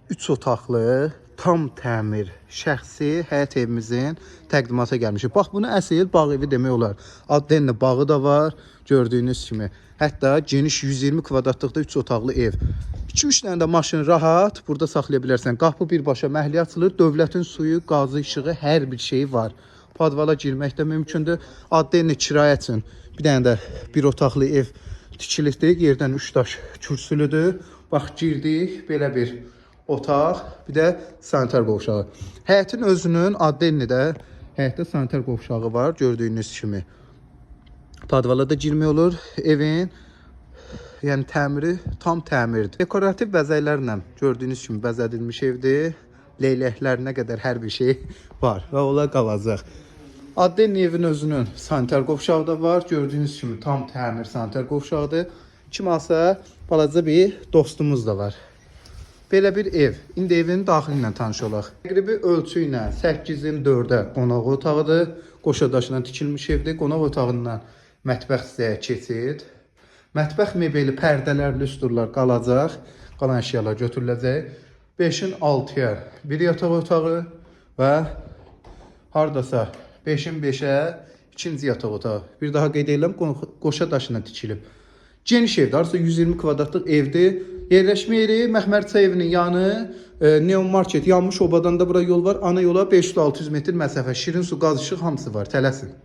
3 otaqlı, tam təmir, şəxsi həyət evimizin təqdimata gəlmişik. Bax, bunu əsl bağ evi demək olar. Addenlə bağı da var, gördüyünüz kimi. Hətta geniş 120 kvadratlıqda 3 otaqlı ev. 2-3 dənə də maşın rahat burada saxlaya bilərsən. Qapı birbaşa məhəlləyə açılır. Dövlətin suyu, qazı, işığı, hər bir şeyi var. Padvala girmək də mümkündür. Addenlə kirayə üçün bir dənə də bir otaqlı ev tikilirdik. Yerdən 3 daş kürsülüdür. Bax, girdik belə bir otaq, bir də sanitar qovşağı. Həyətin özünün Addenlidə həyətdə sanitar qovşağı var, gördüyünüz kimi. Padvala da girmək olur. Evin yəni təmiri tam təmirdir. Dekorativ bəzəklərlə gördüyünüz kimi bəzədilmiş evdir. Leyləklər nə qədər hər bir şey var və ola qalacaq. Addenli evin özünün sanitar qovşağı da var. Gördüyünüz kimi tam təmir sanitar qovşağıdır. Kimasa balaca bir dostumuz da var. Belə bir ev. İndi evin daxili ilə tanış olaq. Təqribi ölçü ilə 8-in 4-ə qonaq otağıdır. Qoşa daşından tikilmiş evdir. Qonaq otağından mətbəx sizə keçid. Mətbəx mebeli, pərdələr, lüstrlar qalacaq. Qalan əşyalar götürüləcək. 5-in 6-ya bir yataq otağı və hardasa 5-in 5-ə ikinci yataq otağı. Bir daha qeyd edirəm, qoşa daşından tikilib. Geniş evdir, arası 120 kvadratlıq evdir. Yerləşmə yeri Məxmər Çayevinin yanı, Neon Market yanmış obadan da bura yol var. Ana yola 500-600 metr məsafə, şirin su, qaz, işıq hamısı var. Tələsin.